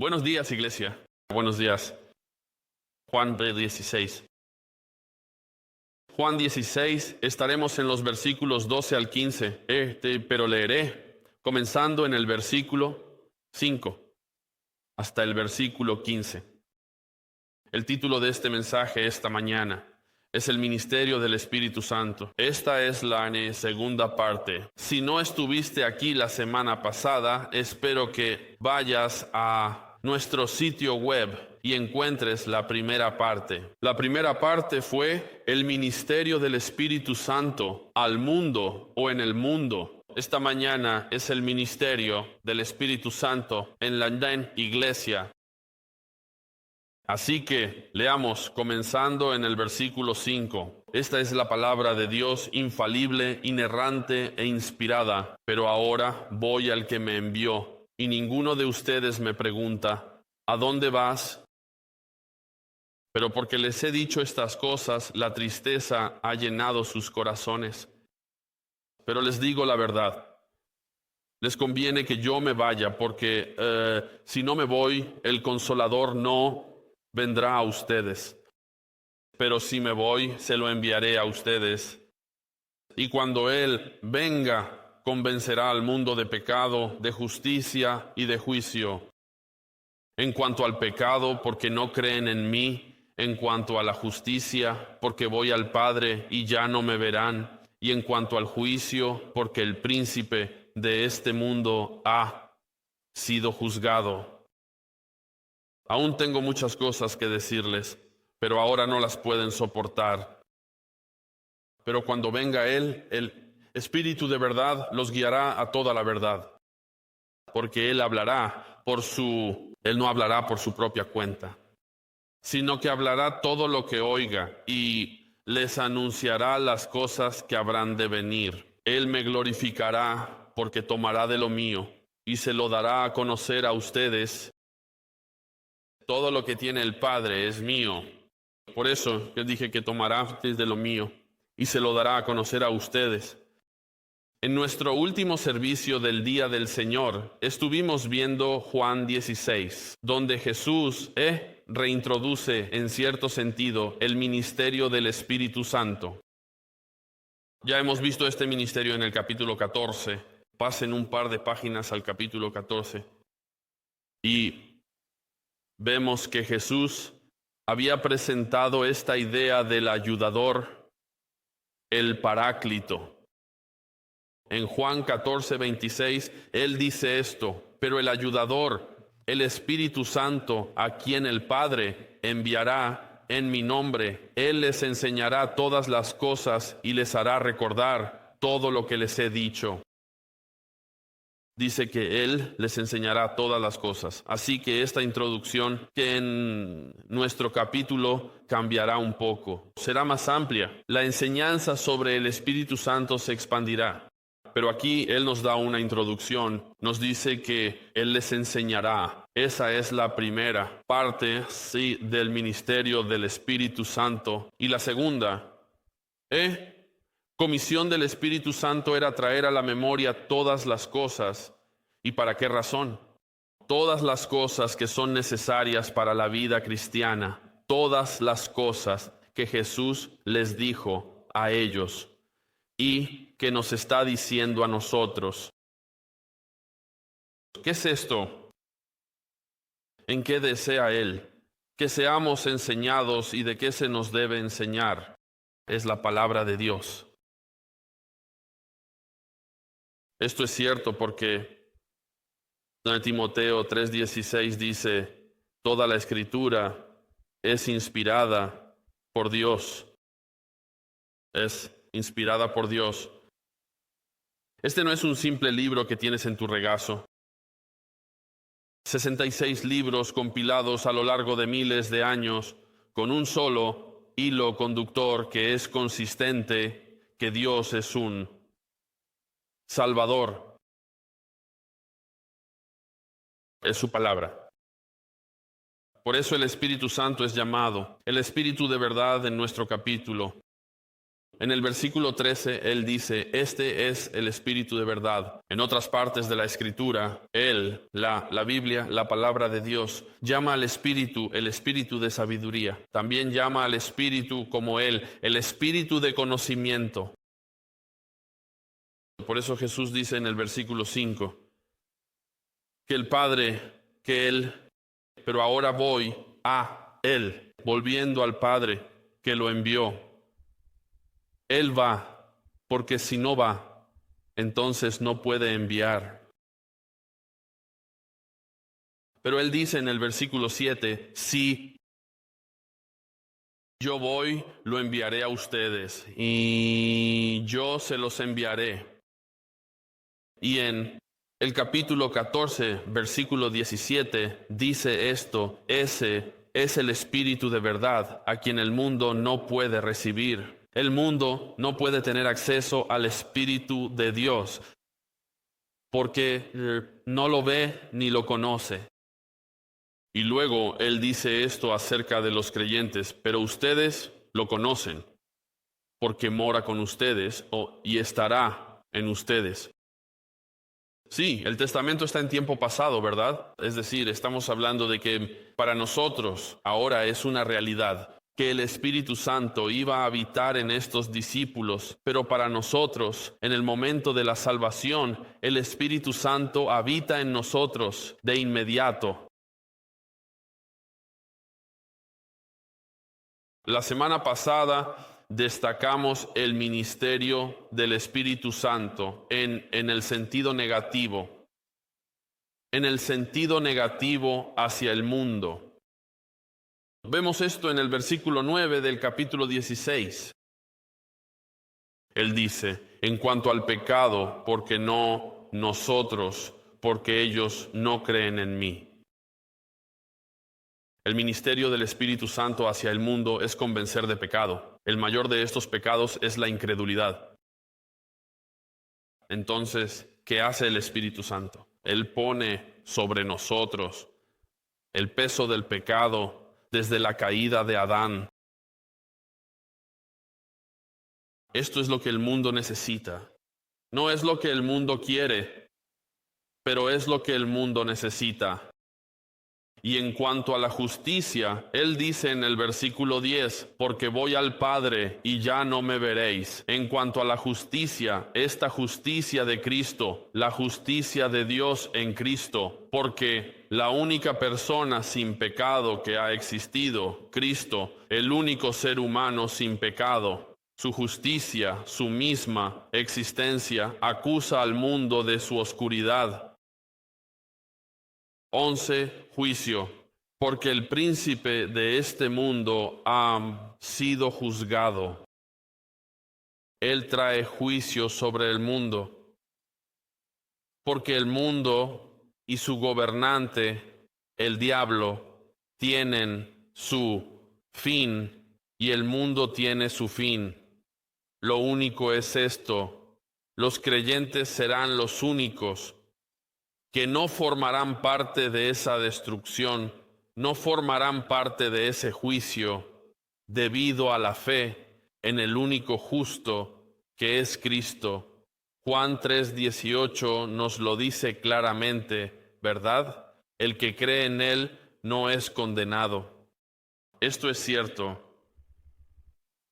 Buenos días, iglesia. Buenos días. Juan 16. Juan 16, estaremos en los versículos 12 al 15, pero leeré comenzando en el versículo 5 hasta el versículo 15. El título de este mensaje esta mañana es el ministerio del Espíritu Santo. Esta es la segunda parte. Si no estuviste aquí la semana pasada, espero que vayas a nuestro sitio web y encuentres la primera parte. La primera parte fue el ministerio del Espíritu Santo al mundo o en el mundo. Esta mañana es el ministerio del Espíritu Santo en la iglesia. Así que leamos comenzando en el versículo 5. Esta es la palabra de Dios infalible, inerrante e inspirada. Pero ahora voy al que me envió, y ninguno de ustedes me pregunta, ¿a dónde vas? Pero porque les he dicho estas cosas, la tristeza ha llenado sus corazones. Pero les digo la verdad. Les conviene que yo me vaya, porque si no me voy, el Consolador no vendrá a ustedes. Pero si me voy, se lo enviaré a ustedes. Y cuando Él venga, convencerá al mundo de pecado, de justicia y de juicio. En cuanto al pecado, porque no creen en mí. En cuanto a la justicia, porque voy al Padre y ya no me verán. Y en cuanto al juicio, porque el príncipe de este mundo ha sido juzgado. Aún tengo muchas cosas que decirles, pero ahora no las pueden soportar. Pero cuando venga Él, el Espíritu de verdad los guiará a toda la verdad. Porque Él no hablará por su propia cuenta, sino que hablará todo lo que oiga y les anunciará las cosas que habrán de venir. Él me glorificará porque tomará de lo mío y se lo dará a conocer a ustedes. Todo lo que tiene el Padre es mío. Por eso yo dije que tomará de lo mío y se lo dará a conocer a ustedes. En nuestro último servicio del Día del Señor, estuvimos viendo Juan 16, donde Jesús reintroduce en cierto sentido el ministerio del Espíritu Santo. Ya hemos visto este ministerio en el capítulo 14. Pasen un par de páginas al capítulo 14. Y vemos que Jesús había presentado esta idea del ayudador, el Paráclito. En Juan 14, 26, Él dice esto: pero el ayudador, el Espíritu Santo, a quien el Padre enviará en mi nombre, Él les enseñará todas las cosas y les hará recordar todo lo que les he dicho. Dice que Él les enseñará todas las cosas. Así que esta introducción, que en nuestro capítulo cambiará un poco, será más amplia. La enseñanza sobre el Espíritu Santo se expandirá. Pero aquí Él nos da una introducción, nos dice que Él les enseñará. Esa es la primera parte, sí, del ministerio del Espíritu Santo. Y la segunda, comisión del Espíritu Santo era traer a la memoria todas las cosas. ¿Y para qué razón? Todas las cosas que son necesarias para la vida cristiana, todas las cosas que Jesús les dijo a ellos y que nos está diciendo a nosotros. ¿Qué es esto? ¿En qué desea Él? Que seamos enseñados. ¿Y de qué se nos debe enseñar? Es la palabra de Dios. Esto es cierto porque en Timoteo 3:16 dice: toda la Escritura es inspirada por Dios. Es inspirada por Dios. Este no es un simple libro que tienes en tu regazo. 66 libros compilados a lo largo de miles de años con un solo hilo conductor que es consistente, que Dios es un Salvador. Es su palabra. Por eso el Espíritu Santo es llamado el Espíritu de verdad en nuestro capítulo. En el versículo 13, él dice, este es el Espíritu de verdad. En otras partes de la Escritura, él, la Biblia, la palabra de Dios, llama al Espíritu el Espíritu de sabiduría. También llama al Espíritu como él, el Espíritu de conocimiento. Por eso Jesús dice en el versículo 5, que el Padre, que él, pero ahora voy a él, volviendo al Padre que lo envió. Él va, porque si no va, entonces no puede enviar. Pero él dice en el versículo 7, si yo voy, lo enviaré a ustedes, y yo se los enviaré. Y en el capítulo 14, versículo 17, dice esto, ese es el Espíritu de verdad, a quien el mundo no puede recibir. El mundo no puede tener acceso al Espíritu de Dios, porque no lo ve ni lo conoce. Y luego él dice esto acerca de los creyentes, pero ustedes lo conocen, porque mora con ustedes y estará en ustedes. Sí, el testamento está en tiempo pasado, ¿verdad? Es decir, estamos hablando de que para nosotros ahora es una realidad, que el Espíritu Santo iba a habitar en estos discípulos, pero para nosotros, en el momento de la salvación, el Espíritu Santo habita en nosotros de inmediato. La semana pasada destacamos el ministerio del Espíritu Santo en el sentido negativo. En el sentido negativo hacia el mundo. Vemos esto en el versículo 9 del capítulo 16. Él dice, en cuanto al pecado, porque no nosotros, porque ellos no creen en mí. El ministerio del Espíritu Santo hacia el mundo es convencer de pecado. El mayor de estos pecados es la incredulidad. Entonces, ¿qué hace el Espíritu Santo? Él pone sobre nosotros el peso del pecado desde la caída de Adán. Esto es lo que el mundo necesita. No es lo que el mundo quiere, pero es lo que el mundo necesita. Y en cuanto a la justicia, él dice en el versículo 10, porque voy al Padre y ya no me veréis. En cuanto a la justicia, esta justicia de Cristo, la justicia de Dios en Cristo, porque la única persona sin pecado que ha existido, Cristo, el único ser humano sin pecado, su justicia, su misma existencia, acusa al mundo de su oscuridad. 11. Juicio. Porque el príncipe de este mundo ha sido juzgado. Él trae juicio sobre el mundo. Porque el mundo y su gobernante, el diablo, tienen su fin y el mundo tiene su fin. Lo único es esto: los creyentes serán los únicos que no formarán parte de esa destrucción, no formarán parte de ese juicio, debido a la fe en el único justo que es Cristo. Juan 3:18 nos lo dice claramente, ¿verdad? El que cree en Él no es condenado. Esto es cierto,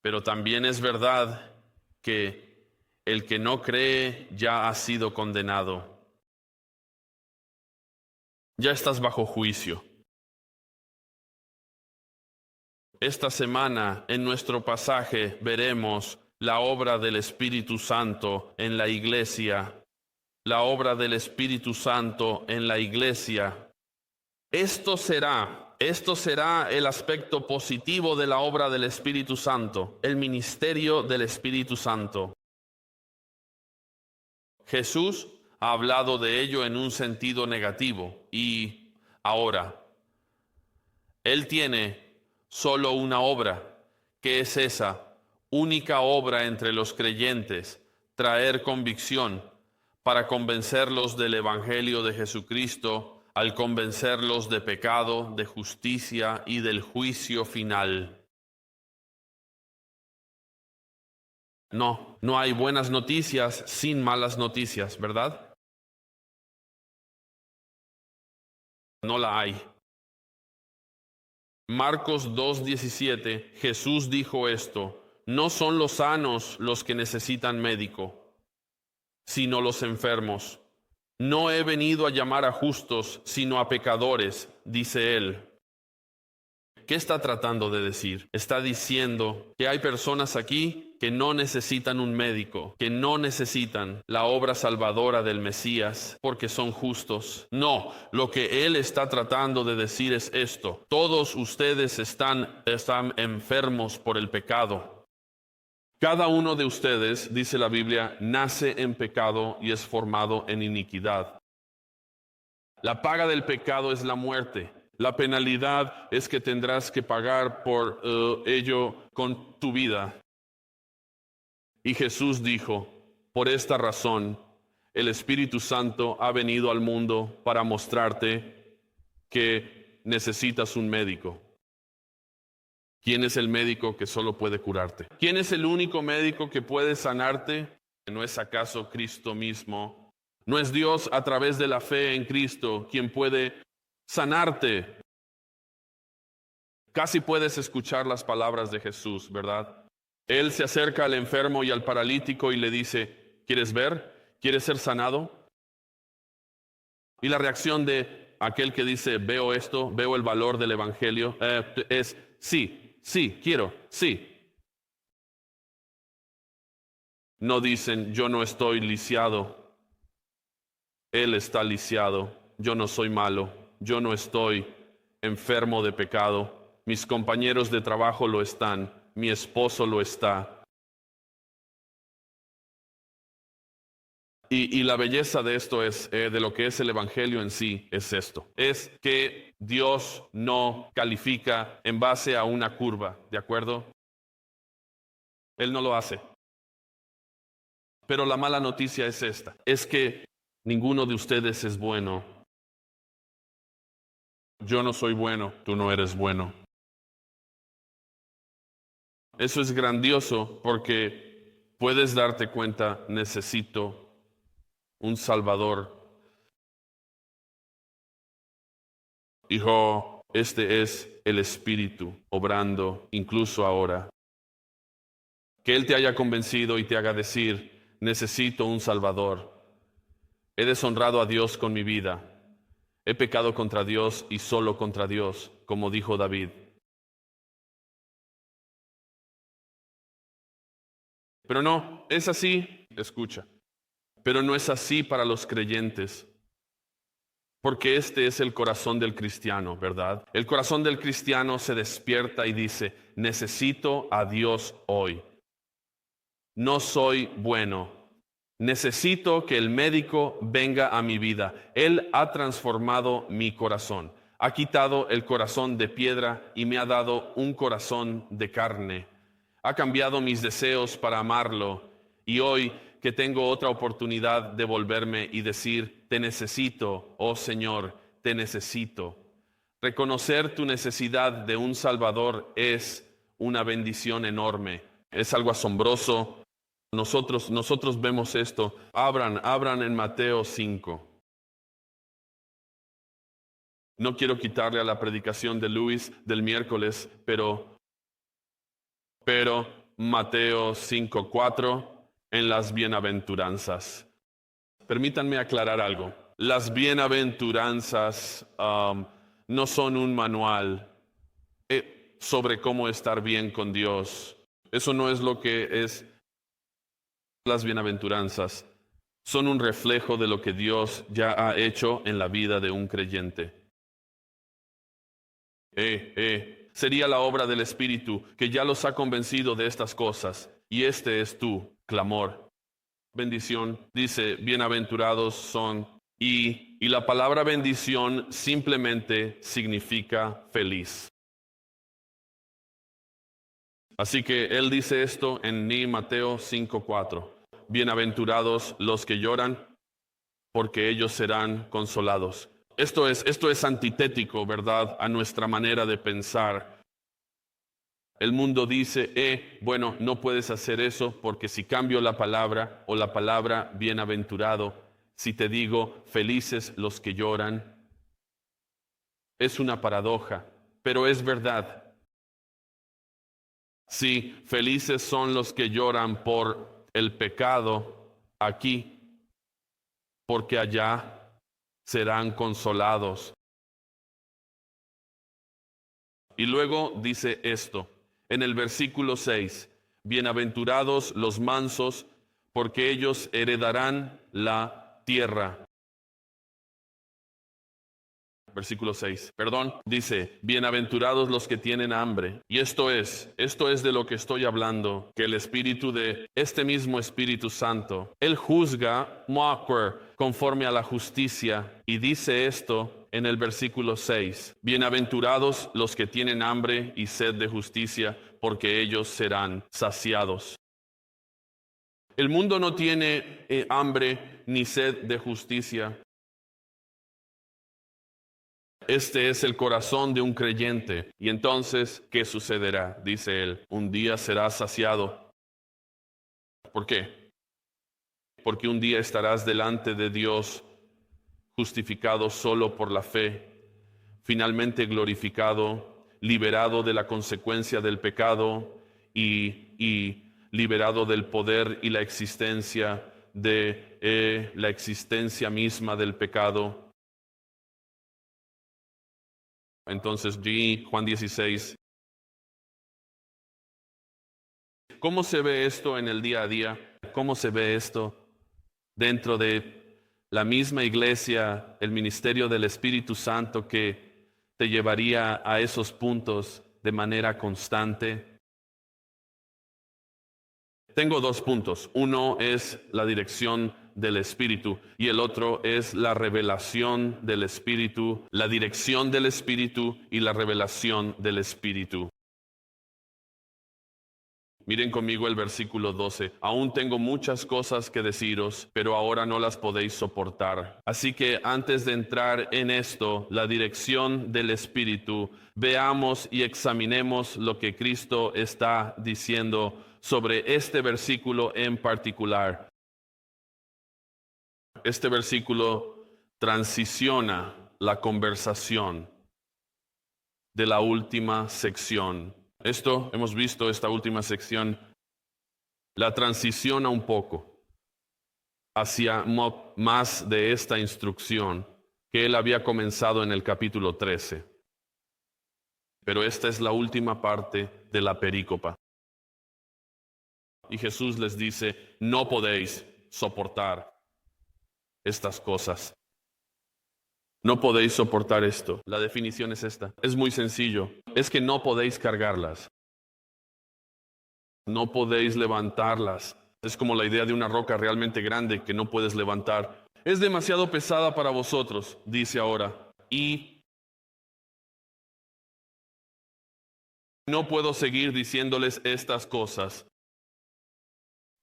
pero también es verdad que el que no cree ya ha sido condenado. Ya estás bajo juicio. Esta semana, en nuestro pasaje, veremos la obra del Espíritu Santo en la iglesia. La obra del Espíritu Santo en la iglesia. Esto será el aspecto positivo de la obra del Espíritu Santo, el ministerio del Espíritu Santo. Jesús ha hablado de ello en un sentido negativo y ahora Él tiene solo una obra, que es esa única obra entre los creyentes: traer convicción para convencerlos del Evangelio de Jesucristo, al convencerlos de pecado, de justicia y del juicio final. No hay buenas noticias sin malas noticias, ¿verdad? No la hay. Marcos 2:17, Jesús dijo esto: no son los sanos los que necesitan médico, sino los enfermos. No he venido a llamar a justos, sino a pecadores, dice él. ¿Qué está tratando de decir? Está diciendo que hay personas aquí que no necesitan un médico, que no necesitan la obra salvadora del Mesías porque son justos. No, lo que él está tratando de decir es esto: todos ustedes están enfermos por el pecado. Cada uno de ustedes, dice la Biblia, nace en pecado y es formado en iniquidad. La paga del pecado es la muerte. La penalidad es que tendrás que pagar por ello con tu vida. Y Jesús dijo: por esta razón, el Espíritu Santo ha venido al mundo para mostrarte que necesitas un médico. ¿Quién es el médico que solo puede curarte? ¿Quién es el único médico que puede sanarte? ¿No es acaso Cristo mismo? ¿No es Dios a través de la fe en Cristo quien puede sanarte? Casi puedes escuchar las palabras de Jesús, ¿verdad? Él se acerca al enfermo y al paralítico y le dice: ¿quieres ver? ¿Quieres ser sanado? Y la reacción de aquel que dice: veo esto, veo el valor del evangelio, es: sí, quiero, sí. No dicen: yo no estoy lisiado, él está lisiado, yo no soy malo, yo no estoy enfermo de pecado. Mis compañeros de trabajo lo están, mi esposo lo está. Y la belleza de esto es, de lo que es el Evangelio en sí, es esto: es que Dios no califica en base a una curva, ¿de acuerdo? Él no lo hace. Pero la mala noticia es esta: es que ninguno de ustedes es bueno. Yo no soy bueno, tú no eres bueno. Eso es grandioso porque puedes darte cuenta: necesito un Salvador. Hijo, este es el Espíritu obrando incluso ahora. Que Él te haya convencido y te haga decir: necesito un Salvador. He deshonrado a Dios con mi vida. He pecado contra Dios y solo contra Dios, como dijo David. Pero no, es así, escucha. Pero no es así para los creyentes. Porque este es el corazón del cristiano, ¿verdad? El corazón del cristiano se despierta y dice: necesito a Dios hoy. No soy bueno. Necesito que el médico venga a mi vida. Él ha transformado mi corazón. Ha quitado el corazón de piedra y me ha dado un corazón de carne. Ha cambiado mis deseos para amarlo. Y hoy que tengo otra oportunidad de volverme y decir: te necesito, oh Señor, te necesito. Reconocer tu necesidad de un Salvador es una bendición enorme. Es algo asombroso. Nosotros vemos esto. Abran en Mateo 5. No quiero quitarle a la predicación de Luis del miércoles, pero Mateo 5:4 en las bienaventuranzas. Permítanme aclarar algo. Las bienaventuranzas no son un manual sobre cómo estar bien con Dios. Eso no es lo que es. Las bienaventuranzas son un reflejo de lo que Dios ya ha hecho en la vida de un creyente. Sería la obra del Espíritu que ya los ha convencido de estas cosas, y este es tu clamor. Bendición, dice: bienaventurados son, y la palabra bendición simplemente significa feliz. Así que él dice esto en Mateo 5:4. Bienaventurados los que lloran, porque ellos serán consolados. Esto es antitético, ¿verdad?, a nuestra manera de pensar. El mundo dice, bueno, no puedes hacer eso porque si cambio la palabra o la palabra bienaventurado, si te digo felices los que lloran, es una paradoja, pero es verdad. Sí, felices son los que lloran por el pecado aquí, porque allá serán consolados. Y luego dice esto, en el versículo 6, bienaventurados los mansos, porque ellos heredarán la tierra. Versículo 6, dice, bienaventurados los que tienen hambre. Y esto es de lo que estoy hablando, que el Espíritu de este mismo Espíritu Santo, Él juzga conforme a la justicia, y dice esto en el versículo 6, bienaventurados los que tienen hambre y sed de justicia, porque ellos serán saciados. El mundo no tiene hambre ni sed de justicia. Este es el corazón de un creyente. Y entonces, ¿qué sucederá? Dice él, un día serás saciado. ¿Por qué? Porque un día estarás delante de Dios justificado solo por la fe, finalmente glorificado, liberado de la consecuencia del pecado y liberado del poder y la existencia de la existencia misma del pecado. Entonces, Juan 16. ¿Cómo se ve esto en el día a día? ¿Cómo se ve esto dentro de la misma iglesia, el ministerio del Espíritu Santo que te llevaría a esos puntos de manera constante? Tengo 2 puntos. Uno es la dirección del Espíritu y el otro es la revelación del Espíritu, la dirección del Espíritu y la revelación del Espíritu. Miren conmigo el versículo 12. Aún tengo muchas cosas que deciros, pero ahora no las podéis soportar. Así que antes de entrar en esto, la dirección del Espíritu, veamos y examinemos lo que Cristo está diciendo sobre este versículo en particular. Este versículo transiciona la conversación de la última sección. Hemos visto esta última sección, la transiciona un poco hacia más de esta instrucción que él había comenzado en el capítulo 13. Pero esta es la última parte de la perícopa. Y Jesús les dice, no podéis soportar estas cosas. No podéis soportar esto. La definición es esta. Es muy sencillo. Es que no podéis cargarlas. No podéis levantarlas. Es como la idea de una roca realmente grande que no puedes levantar. Es demasiado pesada para vosotros, dice ahora. Y no puedo seguir diciéndoles estas cosas.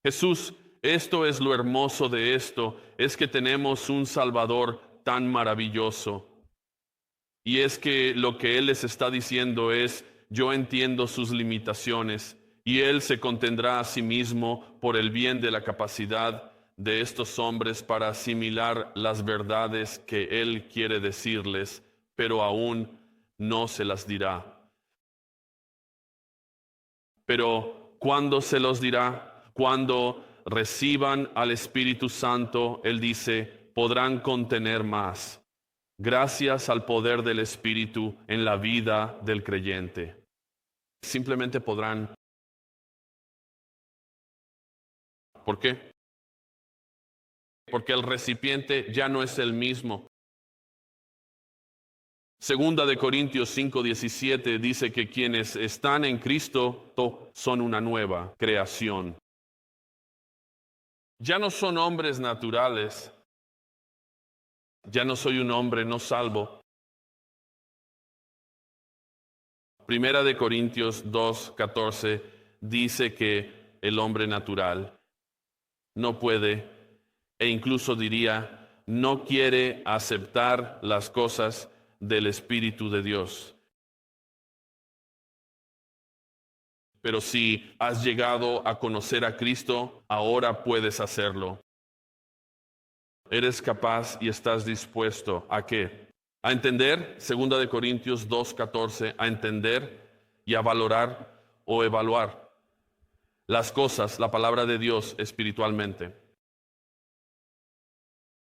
Jesús, esto es lo hermoso de esto, es que tenemos un Salvador tan maravilloso. Y es que lo que Él les está diciendo es, yo entiendo sus limitaciones y Él se contendrá a sí mismo por el bien de la capacidad de estos hombres para asimilar las verdades que Él quiere decirles, pero aún no se las dirá. Pero ¿cuándo se los dirá? Cuando reciban al Espíritu Santo, Él dice, podrán contener más, gracias al poder del Espíritu en la vida del creyente. Simplemente podrán. ¿Por qué? Porque el recipiente ya no es el mismo. Segunda de Corintios 5:17 dice que quienes están en Cristo son una nueva creación. Ya no son hombres naturales. Ya no soy un hombre no salvo. Primera de Corintios 2:14 dice que el hombre natural no puede, e incluso diría, no quiere aceptar las cosas del Espíritu de Dios. Pero si has llegado a conocer a Cristo, ahora puedes hacerlo. ¿Eres capaz y estás dispuesto a qué? A entender, 2 Corintios 2:14, a entender y a valorar o evaluar las cosas, la palabra de Dios espiritualmente.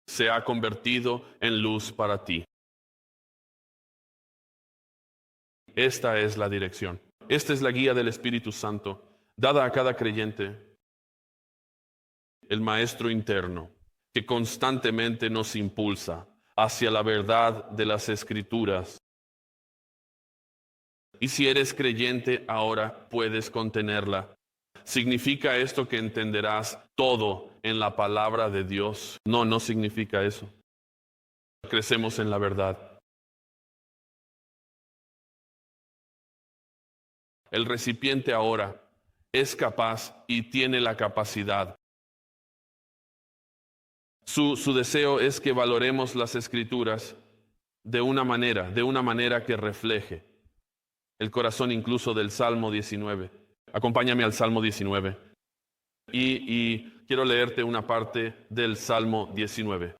Se ha convertido en luz para ti. Esta es la dirección. Esta es la guía del Espíritu Santo, dada a cada creyente, el maestro interno, que constantemente nos impulsa hacia la verdad de las Escrituras. Y si eres creyente, ahora puedes contenerla. ¿Significa esto que entenderás todo en la palabra de Dios? No, no significa eso. Crecemos en la verdad. El recipiente ahora es capaz y tiene la capacidad. Su deseo es que valoremos las Escrituras de una manera que refleje el corazón incluso del Salmo 19. Acompáñame al Salmo 19. Y quiero leerte una parte del Salmo 19.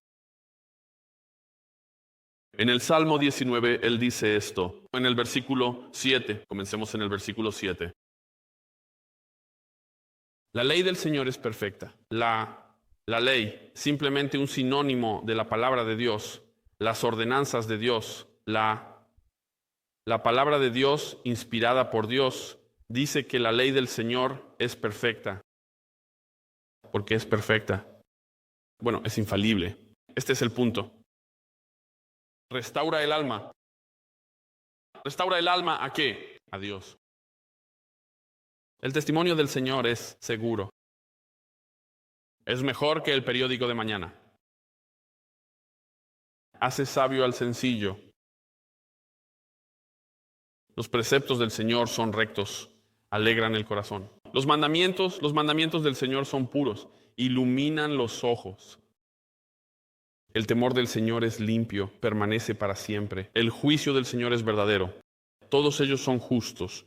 En el Salmo 19, él dice esto. En el versículo 7, comencemos en el versículo 7. La ley del Señor es perfecta. La ley, simplemente un sinónimo de la palabra de Dios, las ordenanzas de Dios, la palabra de Dios inspirada por Dios, dice que la ley del Señor es perfecta. ¿Por qué es perfecta? Bueno, es infalible. Este es el punto. Restaura el alma. ¿Restaura el alma a qué? A Dios. El testimonio del Señor es seguro. Es mejor que el periódico de mañana. Hace sabio al sencillo. Los preceptos del Señor son rectos, alegran el corazón. Los mandamientos del Señor son puros, iluminan los ojos. El temor del Señor es limpio, permanece para siempre. El juicio del Señor es verdadero. Todos ellos son justos.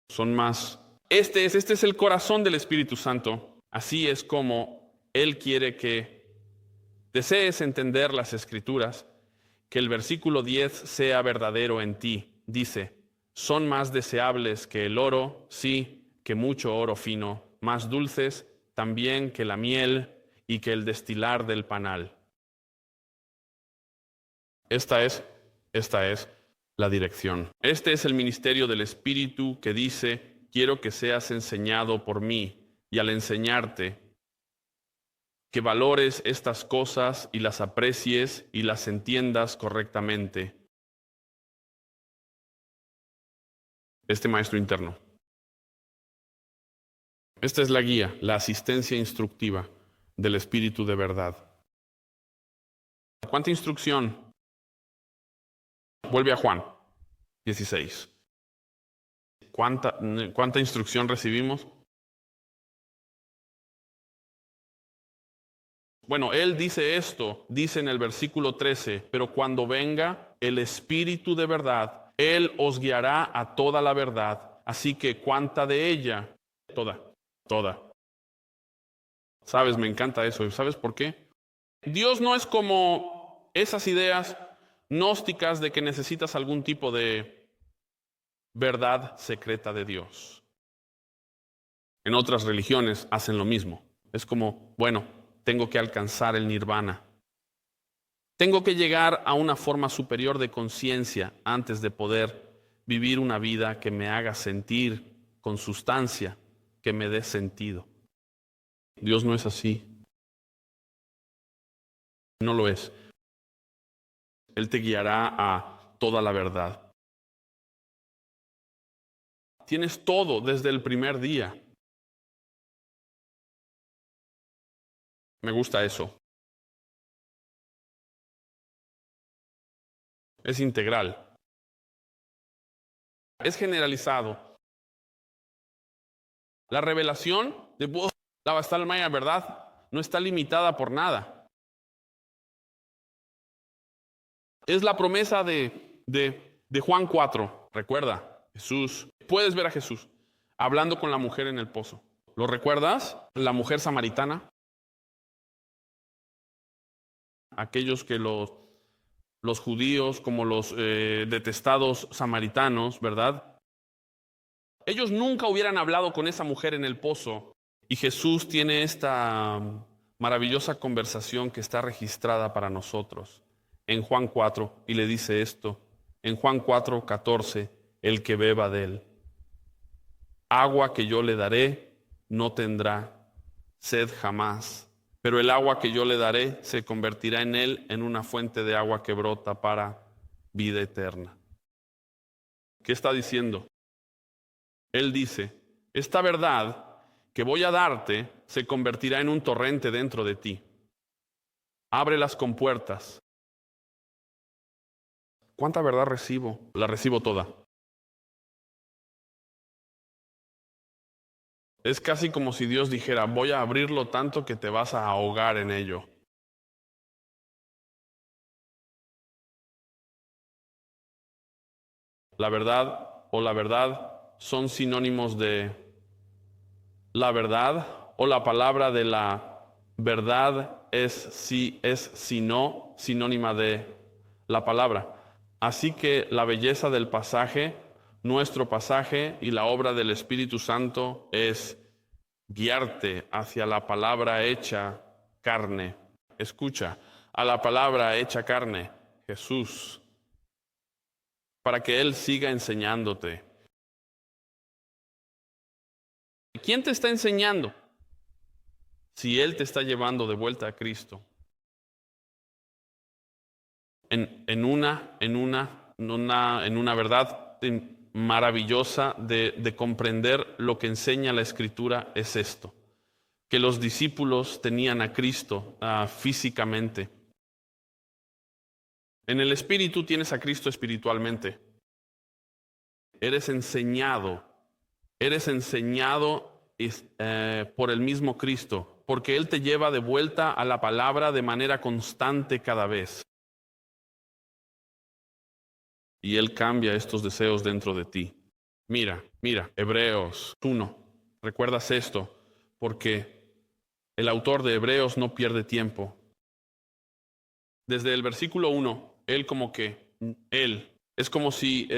Son más. Este es el corazón del Espíritu Santo. Así es como Él quiere que desees entender las Escrituras, que el versículo 10 sea verdadero en ti. Dice, son más deseables que el oro, sí, que mucho oro fino, más dulces también que la miel y que el destilar del panal. Esta es la dirección. Este es el ministerio del Espíritu que dice, quiero que seas enseñado por mí, y al enseñarte, que valores estas cosas y las aprecies y las entiendas correctamente. Este maestro interno. Esta es la guía, la asistencia instructiva del Espíritu de verdad. ¿Cuánta instrucción? Vuelve a Juan 16. ¿Cuánta instrucción recibimos? Bueno, él dice esto, dice en el versículo 13, pero cuando venga el Espíritu de verdad, Él os guiará a toda la verdad. Así que ¿cuánta de ella? Toda. ¿Sabes? Me encanta eso. ¿Sabes por qué? Dios no es como esas ideas gnósticas de que necesitas algún tipo de verdad secreta de Dios. En otras religiones hacen lo mismo. Es como, bueno, tengo que alcanzar el nirvana. Tengo que llegar a una forma superior de conciencia antes de poder vivir una vida que me haga sentir con sustancia, que me dé sentido. Dios no es así. No lo es. Él te guiará a toda la verdad. Tienes todo desde el primer día. Me gusta eso. Es integral. Es generalizado. La revelación de la Bastalmaya, ¿verdad? No está limitada por nada. Es la promesa de Juan 4, recuerda. Jesús, puedes ver a Jesús hablando con la mujer en el pozo. ¿Lo recuerdas? La mujer samaritana. Aquellos que los judíos, como los detestados samaritanos, ¿verdad? Ellos nunca hubieran hablado con esa mujer en el pozo. Y Jesús tiene esta maravillosa conversación que está registrada para nosotros en Juan 4, y le dice esto, en Juan 4:14, el que beba de él, agua que yo le daré no tendrá sed jamás, pero el agua que yo le daré se convertirá en él en una fuente de agua que brota para vida eterna. ¿Qué está diciendo? Él dice, esta verdad que voy a darte se convertirá en un torrente dentro de ti. Abre las compuertas. ¿Cuánta verdad recibo? La recibo toda. Es casi como si Dios dijera, voy a abrirlo tanto que te vas a ahogar en ello. La verdad o la verdad son sinónimos de la verdad, o la palabra de la verdad es si no sinónima de la palabra. Así que la belleza del pasaje, nuestro pasaje y la obra del Espíritu Santo es guiarte hacia la palabra hecha carne. Escucha, a la palabra hecha carne, Jesús, para que Él siga enseñándote. ¿Quién te está enseñando? Si Él te está llevando de vuelta a Cristo. En una verdad maravillosa de comprender lo que enseña la Escritura es esto, que los discípulos tenían a Cristo físicamente. En el Espíritu tienes a Cristo espiritualmente. Eres enseñado por el mismo Cristo, porque Él te lleva de vuelta a la palabra de manera constante cada vez. Y Él cambia estos deseos dentro de ti. Mira, Hebreos 1. ¿Recuerdas esto? Porque el autor de Hebreos no pierde tiempo. Desde el versículo 1, Él es como si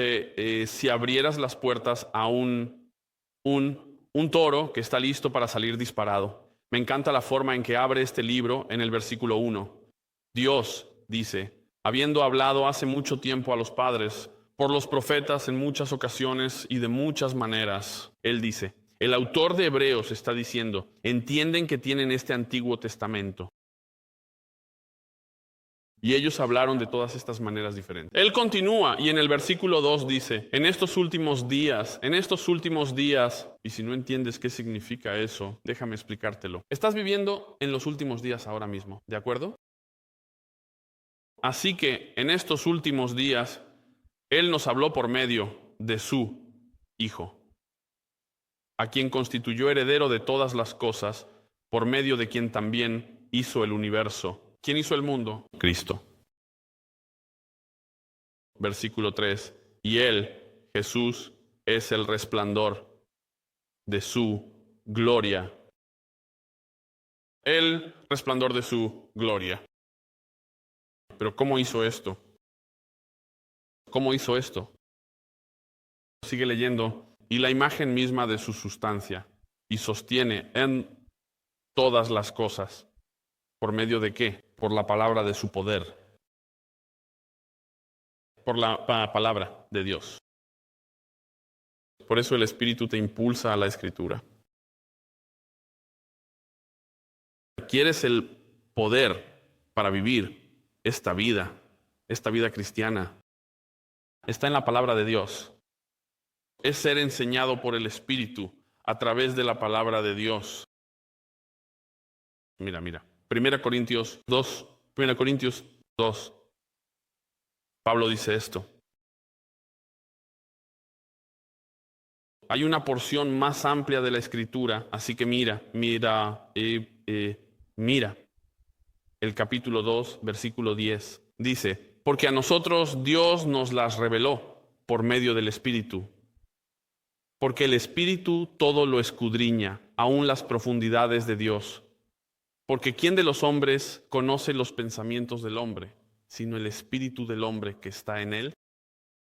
abrieras las puertas a un toro que está listo para salir disparado. Me encanta la forma en que abre este libro en el versículo 1. Dios dice, habiendo hablado hace mucho tiempo a los padres, por los profetas en muchas ocasiones y de muchas maneras, Él dice, el autor de Hebreos está diciendo, entienden que tienen este Antiguo Testamento. Y ellos hablaron de todas estas maneras diferentes. Él continúa y en el versículo 2 dice, en estos últimos días, y si no entiendes qué significa eso, déjame explicártelo. Estás viviendo en los últimos días ahora mismo, ¿de acuerdo? Así que en estos últimos días, Él nos habló por medio de su Hijo, a quien constituyó heredero de todas las cosas, por medio de quien también hizo el universo. ¿Quién hizo el mundo? Cristo. Versículo 3. Y Él, Jesús, es el resplandor de su gloria. El resplandor de su gloria. Pero ¿cómo hizo esto? ¿Cómo hizo esto? Sigue leyendo. Y la imagen misma de su sustancia. Y sostiene en todas las cosas. ¿Por medio de qué? Por la palabra de su poder. Por la palabra de Dios. Por eso el Espíritu te impulsa a la Escritura. ¿Quieres el poder para vivir esta vida cristiana? Está en la palabra de Dios. Es ser enseñado por el Espíritu a través de la palabra de Dios. Mira. 1 Corintios 2. Pablo dice esto. Hay una porción más amplia de la Escritura, así que mira el capítulo 2, versículo 10. Dice, porque a nosotros Dios nos las reveló por medio del Espíritu. Porque el Espíritu todo lo escudriña, aun las profundidades de Dios. Porque ¿quién de los hombres conoce los pensamientos del hombre, sino el Espíritu del hombre que está en él?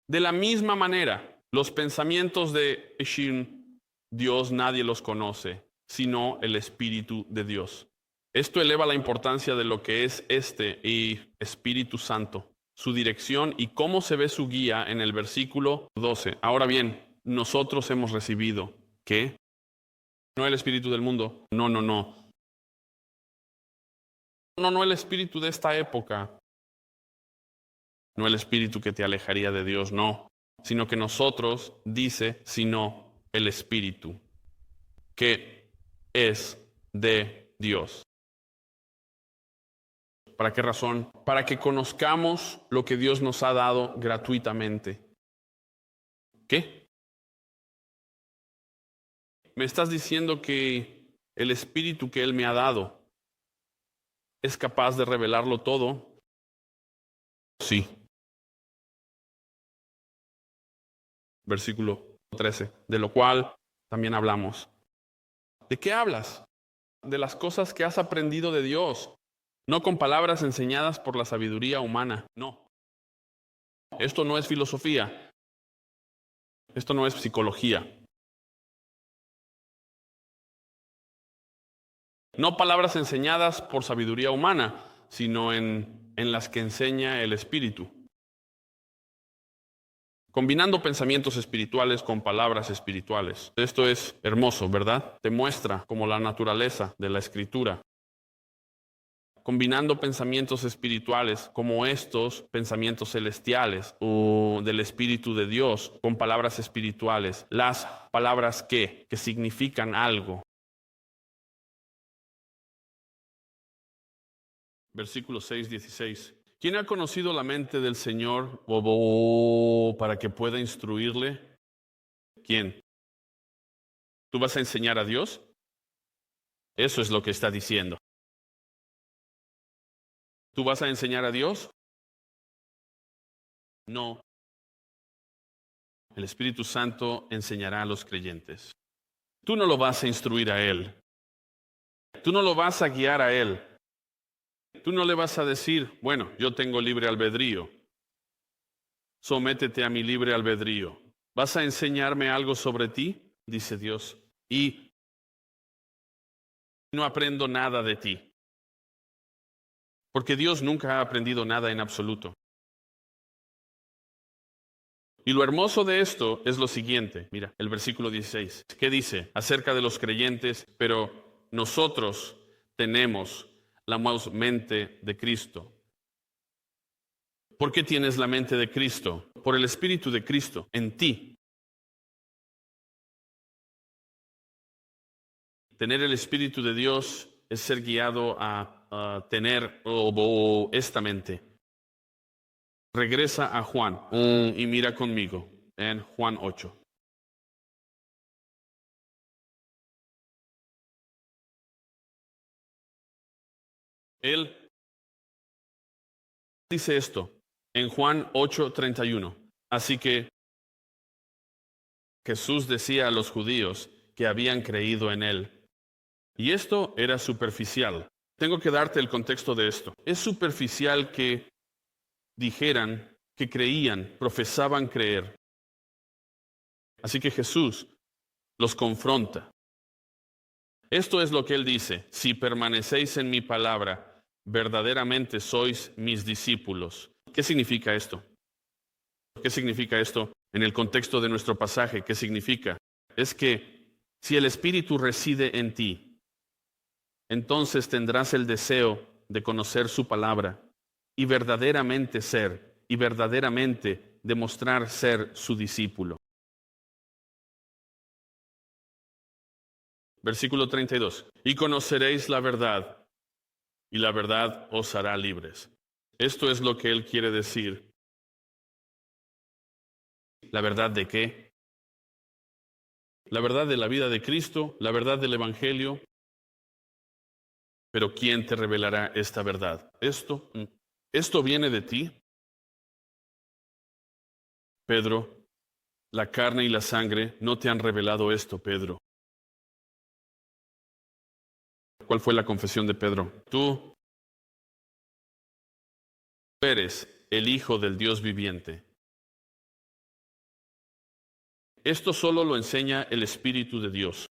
De la misma manera, los pensamientos de Eshin, Dios nadie los conoce, sino el Espíritu de Dios. Esto eleva la importancia de lo que es este y Espíritu Santo, su dirección y cómo se ve su guía en el versículo 12. Ahora bien, nosotros hemos recibido, ¿qué? No el Espíritu del mundo, no. No el espíritu de esta época, no el espíritu que te alejaría de Dios, no, sino que nosotros, dice, sino el espíritu que es de Dios. ¿Para qué razón? Para que conozcamos lo que Dios nos ha dado gratuitamente. ¿Qué? ¿Me estás diciendo que el espíritu que Él me ha dado es capaz de revelarlo todo? Sí. Versículo 13, de lo cual también hablamos. ¿De qué hablas? De las cosas que has aprendido de Dios, no con palabras enseñadas por la sabiduría humana, no. Esto no es filosofía, esto no es psicología. No palabras enseñadas por sabiduría humana, sino en las que enseña el Espíritu. Combinando pensamientos espirituales con palabras espirituales. Esto es hermoso, ¿verdad? Te muestra como la naturaleza de la Escritura. Combinando pensamientos espirituales como estos pensamientos celestiales o del Espíritu de Dios con palabras espirituales. Las palabras que significan algo. Versículo 6, 16. ¿Quién ha conocido la mente del Señor para que pueda instruirle? ¿Quién? ¿Tú vas a enseñar a Dios? Eso es lo que está diciendo. ¿Tú vas a enseñar a Dios? No. El Espíritu Santo enseñará a los creyentes. Tú no lo vas a instruir a Él. Tú no lo vas a guiar a Él. Tú no le vas a decir, bueno, yo tengo libre albedrío. Sométete a mi libre albedrío. ¿Vas a enseñarme algo sobre ti? Dice Dios. Y no aprendo nada de ti. Porque Dios nunca ha aprendido nada en absoluto. Y lo hermoso de esto es lo siguiente. Mira, el versículo 16. ¿Qué dice? Acerca de los creyentes, pero nosotros tenemos la mente de Cristo. ¿Por qué tienes la mente de Cristo? Por el Espíritu de Cristo en ti. Tener el Espíritu de Dios es ser guiado a tener esta mente. Regresa a Juan y mira conmigo en Juan 8. Él dice esto en Juan 8:31. Así que Jesús decía a los judíos que habían creído en él. Y esto era superficial. Tengo que darte el contexto de esto. Es superficial que dijeran que creían, profesaban creer. Así que Jesús los confronta. Esto es lo que él dice: si permanecéis en mi palabra, verdaderamente sois mis discípulos. ¿Qué significa esto? ¿Qué significa esto en el contexto de nuestro pasaje? ¿Qué significa? Es que si el Espíritu reside en ti, entonces tendrás el deseo de conocer su palabra y verdaderamente demostrar ser su discípulo. Versículo 32. Y conoceréis la verdad, y la verdad os hará libres. Esto es lo que él quiere decir. ¿La verdad de qué? La verdad de la vida de Cristo, la verdad del Evangelio. Pero ¿quién te revelará esta verdad? ¿Esto viene de ti? Pedro La carne y la sangre no te han revelado esto, Pedro. ¿Cuál fue la confesión de Pedro? Tú eres el Hijo del Dios viviente. Esto solo lo enseña el Espíritu de Dios.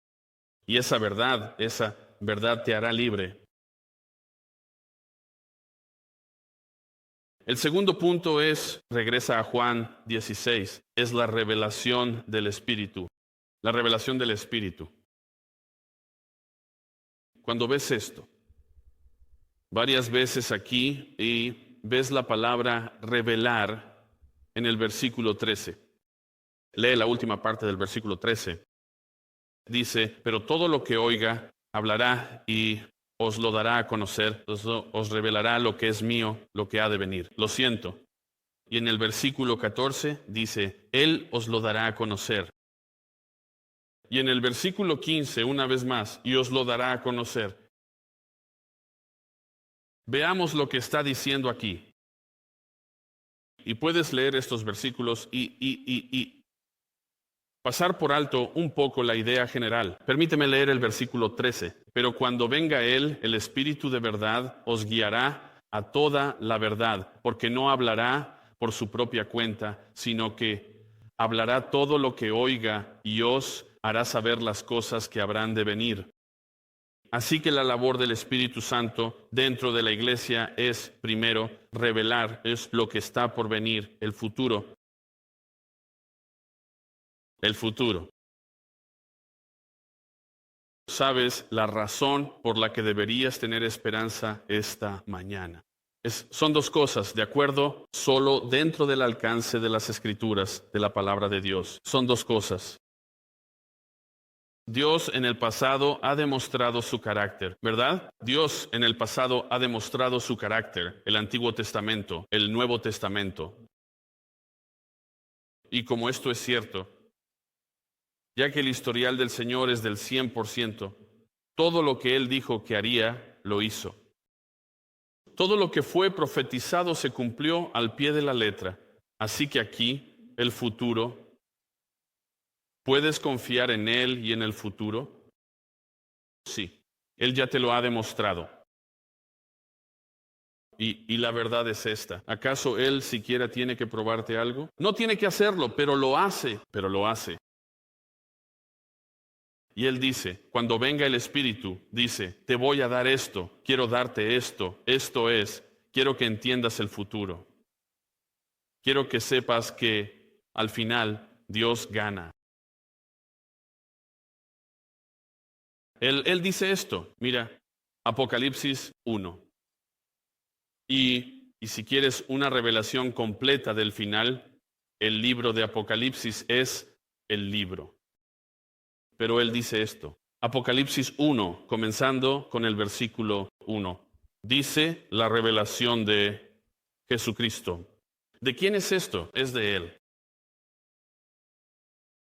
Y esa verdad te hará libre. El segundo punto regresa a Juan 16, es la revelación del Espíritu. La revelación del Espíritu. Cuando ves esto, varias veces aquí y ves la palabra revelar en el versículo 13. Lee la última parte del versículo 13. Dice, pero todo lo que oiga, hablará y os lo dará a conocer, os revelará lo que es mío, lo que ha de venir. Lo siento. Y en el versículo 14 dice, Él os lo dará a conocer. Y en el versículo 15, una vez más, y os lo dará a conocer. Veamos lo que está diciendo aquí. Y puedes leer estos versículos y pasar por alto un poco la idea general. Permíteme leer el versículo 13. Pero cuando venga Él, el Espíritu de verdad, os guiará a toda la verdad, porque no hablará por su propia cuenta, sino que hablará todo lo que oiga y os hará saber las cosas que habrán de venir. Así que la labor del Espíritu Santo dentro de la iglesia es, primero, revelar, es lo que está por venir, el futuro. El futuro. ¿Sabes la razón por la que deberías tener esperanza esta mañana? Son dos cosas, de acuerdo, solo dentro del alcance de las Escrituras, de la palabra de Dios. Son dos cosas. Dios en el pasado ha demostrado su carácter, ¿verdad? Dios en el pasado ha demostrado su carácter, el Antiguo Testamento, el Nuevo Testamento. Y como esto es cierto, ya que el historial del Señor es del 100%, todo lo que Él dijo que haría, lo hizo. Todo lo que fue profetizado se cumplió al pie de la letra. Así que aquí, el futuro, ¿puedes confiar en Él y en el futuro? Sí, Él ya te lo ha demostrado. Y la verdad es esta. ¿Acaso Él siquiera tiene que probarte algo? No tiene que hacerlo, pero lo hace. Y Él dice, cuando venga el Espíritu, dice, te voy a dar esto, quiero darte esto, quiero que entiendas el futuro. Quiero que sepas que al final Dios gana. Él dice esto, mira, Apocalipsis 1. Y si quieres una revelación completa del final, el libro de Apocalipsis es el libro. Pero Él dice esto, Apocalipsis 1, comenzando con el versículo 1. Dice la revelación de Jesucristo. ¿De quién es esto? Es de Él.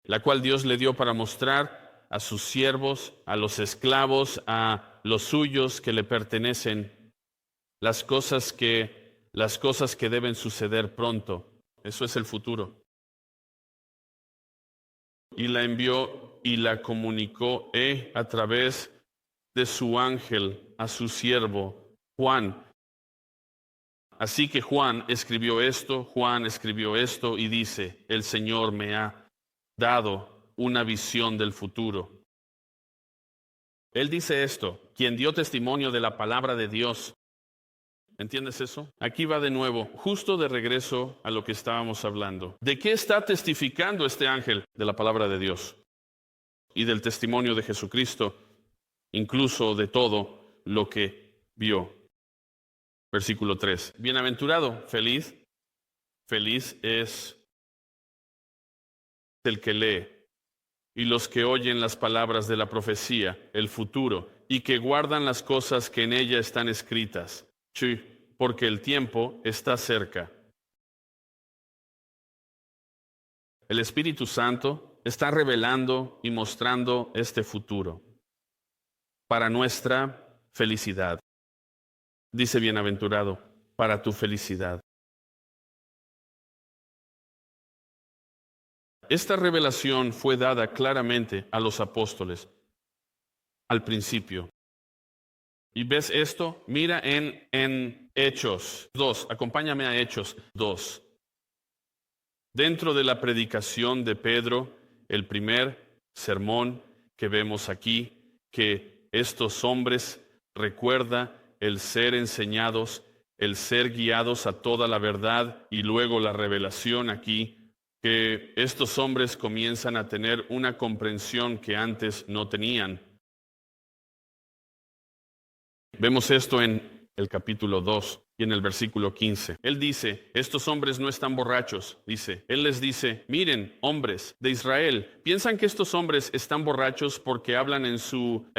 La cual Dios le dio para mostrar a sus siervos, a los esclavos, a los suyos que le pertenecen, las cosas que deben suceder pronto. Eso es el futuro. Y la envió y la comunicó a través de su ángel a su siervo Juan. Así que Juan escribió esto y dice, el Señor me ha dado una visión del futuro. Él dice esto, quien dio testimonio de la palabra de Dios. ¿Entiendes eso? Aquí va de nuevo, justo de regreso a lo que estábamos hablando. ¿De qué está testificando este ángel? De la palabra de Dios y del testimonio de Jesucristo, incluso de todo lo que vio. Versículo 3. Bienaventurado, feliz es el que lee y los que oyen las palabras de la profecía, el futuro, y que guardan las cosas que en ella están escritas. Sí, porque el tiempo está cerca. El Espíritu Santo está revelando y mostrando este futuro para nuestra felicidad. Dice bienaventurado, para tu felicidad. esta revelación fue dada claramente a los apóstoles al principio. ¿Y ves esto? Mira en Hechos 2. Acompáñame a Hechos 2. Dentro de la predicación de Pedro, el primer sermón que vemos aquí, que estos hombres recuerda el ser enseñados, el ser guiados a toda la verdad y luego la revelación aquí, que estos hombres comienzan a tener una comprensión que antes no tenían. Vemos esto en el capítulo 2 y en el versículo 15. Él dice, estos hombres no están borrachos, dice. Él les dice, miren, hombres de Israel, ¿piensan que estos hombres están borrachos porque hablan en su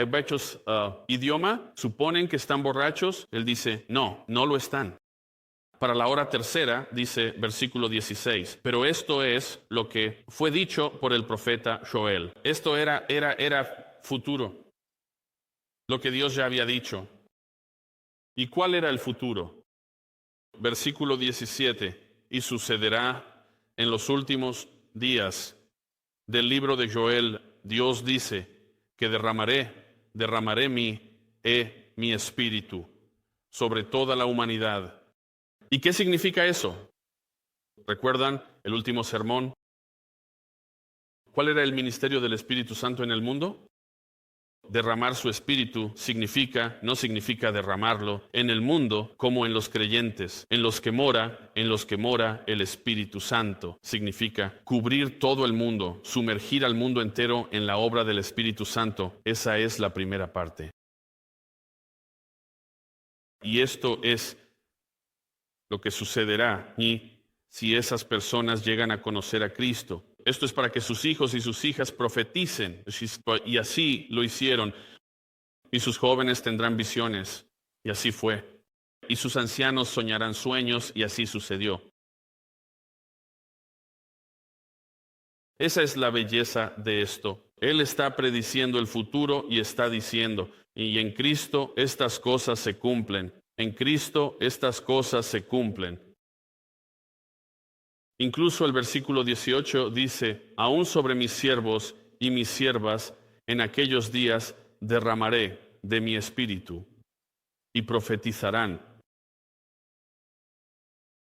idioma? ¿Suponen que están borrachos? Él dice, no, no lo están. Para la hora tercera, dice versículo 16, pero esto es lo que fue dicho por el profeta Joel. Esto era futuro, lo que Dios ya había dicho. ¿Y cuál era el futuro? Versículo 17, y sucederá en los últimos días del libro de Joel, Dios dice que derramaré mi espíritu sobre toda la humanidad. ¿Y qué significa eso? ¿Recuerdan el último sermón? ¿Cuál era el ministerio del Espíritu Santo en el mundo? Derramar su espíritu no significa derramarlo en el mundo como en los creyentes, en los que mora el Espíritu Santo. Significa cubrir todo el mundo, sumergir al mundo entero en la obra del Espíritu Santo. Esa es la primera parte. Y esto es lo que sucederá y si esas personas llegan a conocer a Cristo. Esto es para que sus hijos y sus hijas profeticen, y así lo hicieron. Y sus jóvenes tendrán visiones, y así fue. Y sus ancianos soñarán sueños, y así sucedió. Esa es la belleza de esto. Él está prediciendo el futuro y está diciendo, y en Cristo estas cosas se cumplen. En Cristo estas cosas se cumplen. Incluso el versículo 18 dice, aún sobre mis siervos y mis siervas en aquellos días derramaré de mi espíritu y profetizarán.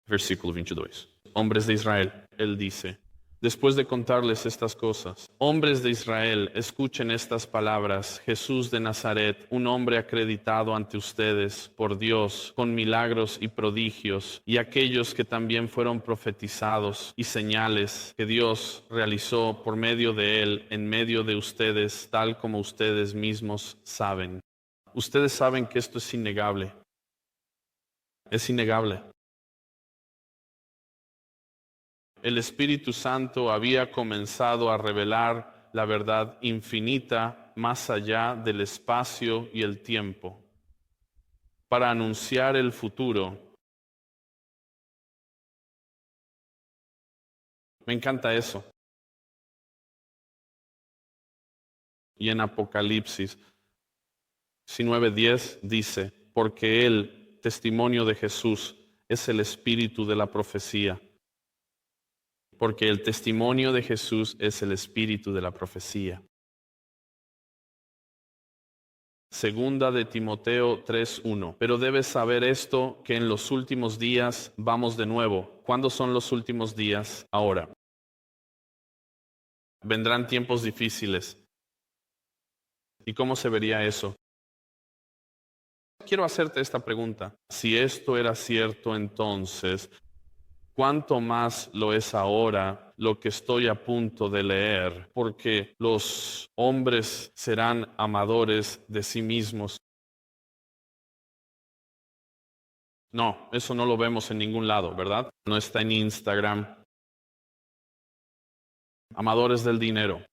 Versículo 22. Hombres de Israel, él dice, después de contarles estas cosas, hombres de Israel, escuchen estas palabras. Jesús de Nazaret, un hombre acreditado ante ustedes por Dios con milagros y prodigios, y aquellos que también fueron profetizados y señales que Dios realizó por medio de él en medio de ustedes, tal como ustedes mismos saben. Ustedes saben que esto es innegable. Es innegable. El Espíritu Santo había comenzado a revelar la verdad infinita más allá del espacio y el tiempo, para anunciar el futuro. Me encanta eso. Y en Apocalipsis 19:10 dice, porque el testimonio de Jesús es el espíritu de la profecía. Porque el testimonio de Jesús es el espíritu de la profecía. Segunda de Timoteo 3:1. Pero debes saber esto, que en los últimos días vamos de nuevo. ¿Cuándo son los últimos días? Ahora. Vendrán tiempos difíciles. ¿Y cómo se vería eso? Quiero hacerte esta pregunta. Si esto era cierto entonces, ¿cuánto más lo es ahora lo que estoy a punto de leer? Porque los hombres serán amadores de sí mismos. No, eso no lo vemos en ningún lado, ¿verdad? No está en Instagram. Amadores del dinero.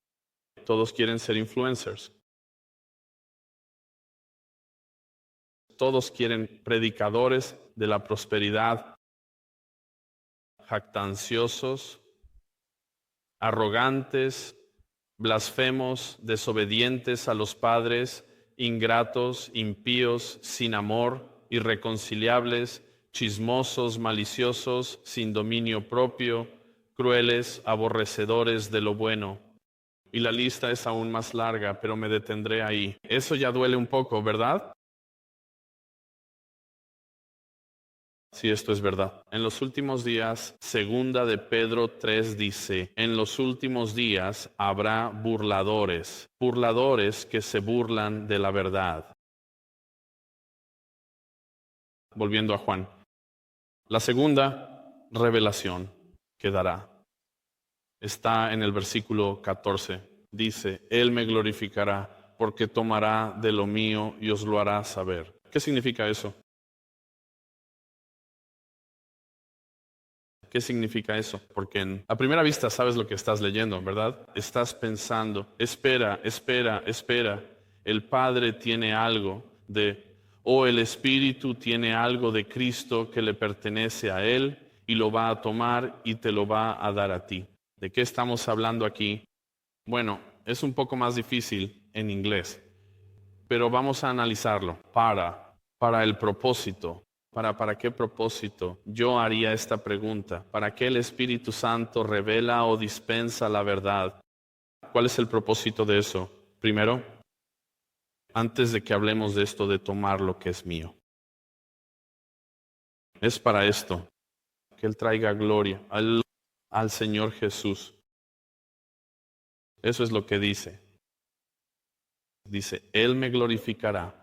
Todos quieren ser influencers. Todos quieren predicadores de la prosperidad, jactanciosos, arrogantes, blasfemos, desobedientes a los padres, ingratos, impíos, sin amor, irreconciliables, chismosos, maliciosos, sin dominio propio, crueles, aborrecedores de lo bueno. Y la lista es aún más larga, pero me detendré ahí. Eso ya duele un poco, ¿verdad? Sí, esto es verdad. En los últimos días, segunda de Pedro 3 dice, en los últimos días habrá burladores, burladores que se burlan de la verdad. Volviendo a Juan. La segunda revelación que dará está en el versículo 14. Dice, Él me glorificará porque tomará de lo mío y os lo hará saber. ¿Qué significa eso? ¿Qué significa eso? Porque a primera vista sabes lo que estás leyendo, ¿verdad? Estás pensando, espera, espera, espera. El Padre tiene algo o el Espíritu tiene algo de Cristo que le pertenece a Él y lo va a tomar y te lo va a dar a ti. ¿De qué estamos hablando aquí? Bueno, es un poco más difícil en inglés, pero vamos a analizarlo para el propósito. ¿Para qué propósito? Yo haría esta pregunta. ¿Para qué el Espíritu Santo revela o dispensa la verdad? ¿Cuál es el propósito de eso? Primero, antes de que hablemos de esto de tomar lo que es mío. Es para esto, que Él traiga gloria al Señor Jesús. Eso es lo que dice. Dice, Él me glorificará.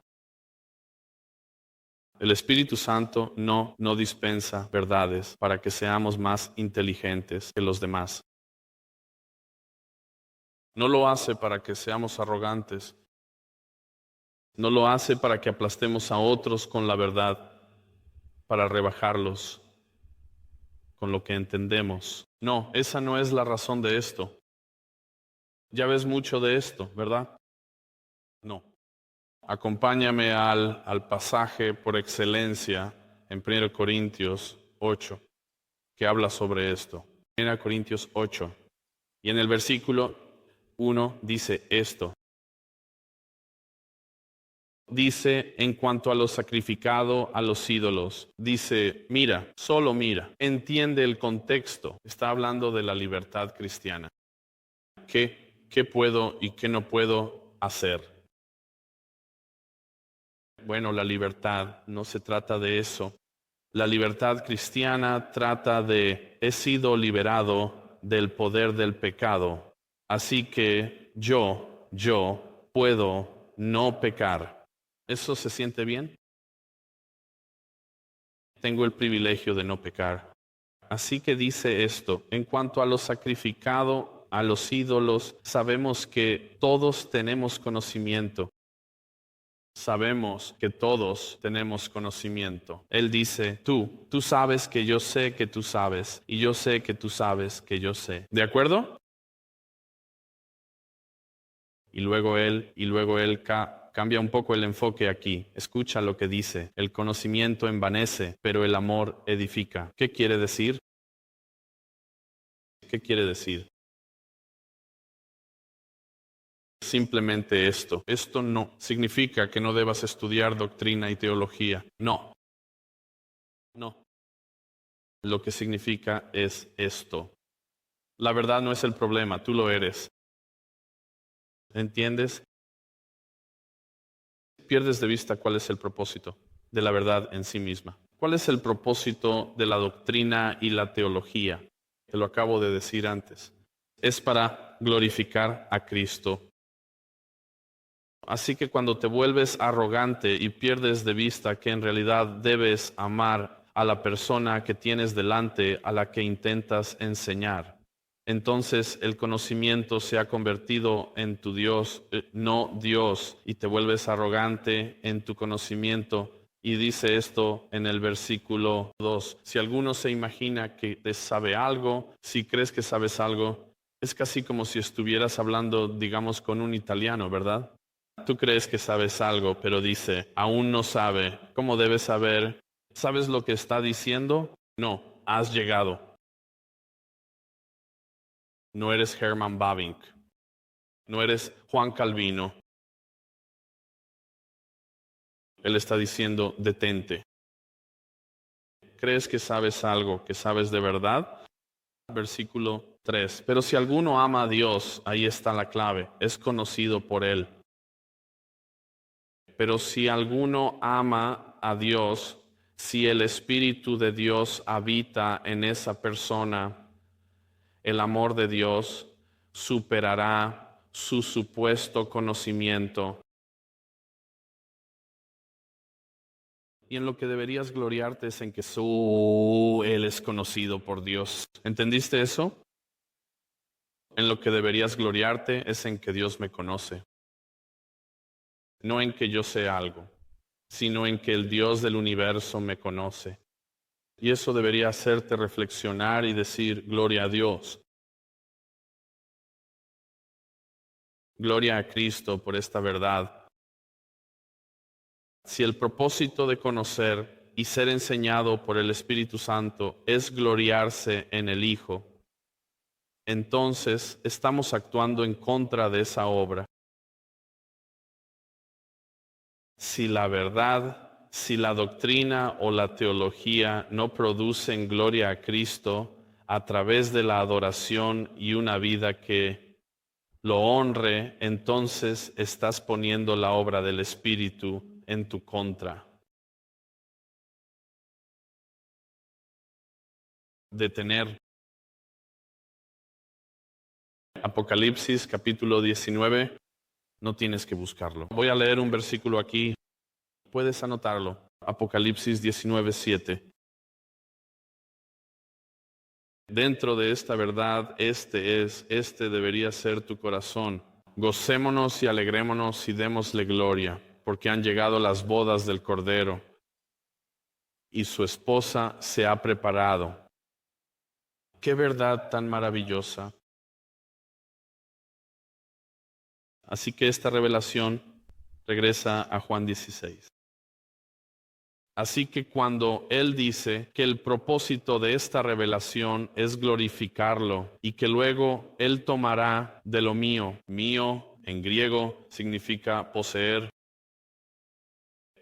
El Espíritu Santo no dispensa verdades para que seamos más inteligentes que los demás. No lo hace para que seamos arrogantes. No lo hace para que aplastemos a otros con la verdad, para rebajarlos con lo que entendemos. No, esa no es la razón de esto. Ya ves mucho de esto, ¿verdad? No. Acompáñame al pasaje por excelencia en 1 Corintios 8, que habla sobre esto. 1 Corintios 8. Y en el versículo 1 dice esto. Dice en cuanto a lo sacrificado a los ídolos, dice, mira, solo mira, entiende el contexto. Está hablando de la libertad cristiana. ¿Qué puedo y qué no puedo hacer? Bueno, la libertad no se trata de eso. La libertad cristiana trata de, he sido liberado del poder del pecado, así que yo puedo no pecar. ¿Eso se siente bien? Tengo el privilegio de no pecar. Así que dice esto, en cuanto a lo sacrificado a los ídolos, sabemos que todos tenemos conocimiento. Sabemos que todos tenemos conocimiento. Él dice, tú sabes que yo sé que tú sabes, y yo sé que tú sabes que yo sé. ¿De acuerdo? Y luego él cambia un poco el enfoque aquí. Escucha lo que dice. El conocimiento envanece, pero el amor edifica. ¿Qué quiere decir? ¿Qué quiere decir? Simplemente esto. Esto no significa que no debas estudiar doctrina y teología. No. Lo que significa es esto. La verdad no es el problema, tú lo eres. ¿Entiendes? Pierdes de vista cuál es el propósito de la verdad en sí misma. ¿Cuál es el propósito de la doctrina y la teología? Te lo acabo de decir antes. Es para glorificar a Cristo. Así que cuando te vuelves arrogante y pierdes de vista que en realidad debes amar a la persona que tienes delante, a la que intentas enseñar, entonces el conocimiento se ha convertido en tu Dios, no Dios, y te vuelves arrogante en tu conocimiento. Y dice esto en el versículo 2. Si alguno se imagina que te sabe algo, si crees que sabes algo, es casi como si estuvieras hablando, digamos, con un italiano, ¿verdad? Tú crees que sabes algo, pero dice, aún no sabe. ¿Cómo debes saber? ¿Sabes lo que está diciendo? No, has llegado. No eres Herman Bavinck. No eres Juan Calvino. Él está diciendo, detente. ¿Crees que sabes algo, que sabes de verdad? versículo 3. Pero si alguno ama a Dios, ahí está la clave, es conocido por Él. Pero si alguno ama a Dios, si el Espíritu de Dios habita en esa persona, el amor de Dios superará su supuesto conocimiento. Y en lo que deberías gloriarte es en que Él es conocido por Dios. ¿Entendiste eso? En lo que deberías gloriarte es en que Dios me conoce. No en que yo sé algo, sino en que el Dios del universo me conoce. Y eso debería hacerte reflexionar y decir, gloria a Dios. Gloria a Cristo por esta verdad. Si el propósito de conocer y ser enseñado por el Espíritu Santo es gloriarse en el Hijo, entonces estamos actuando en contra de esa obra. Si la verdad, si la doctrina o la teología no producen gloria a Cristo a través de la adoración y una vida que lo honre, entonces estás poniendo la obra del Espíritu en tu contra. Detener. Apocalipsis capítulo 19, no tienes que buscarlo. Voy a leer un versículo aquí, puedes anotarlo. Apocalipsis 19:7. Dentro de esta verdad, este debería ser tu corazón. Gocémonos y alegrémonos y démosle gloria, porque han llegado las bodas del Cordero y su esposa se ha preparado. Qué verdad tan maravillosa. Así que esta revelación regresa a Juan 16. Así que cuando Él dice que el propósito de esta revelación es glorificarlo y que luego Él tomará de lo mío, mío en griego significa poseer.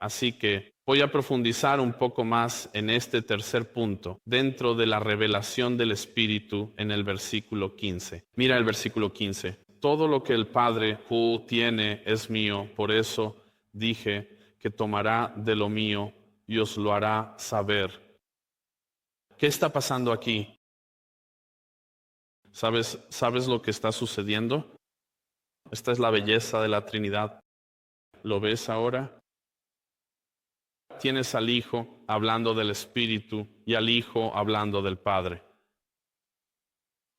Así que voy a profundizar un poco más en este tercer punto, dentro de la revelación del Espíritu en el versículo 15. Mira el versículo 15. Todo lo que el Padre tiene es mío, por eso dije que tomará de lo mío y os lo hará saber. ¿Qué está pasando aquí? ¿Sabes lo que está sucediendo? Esta es la belleza de la Trinidad. ¿Lo ves ahora? Tienes al Hijo hablando del Espíritu y al Hijo hablando del Padre.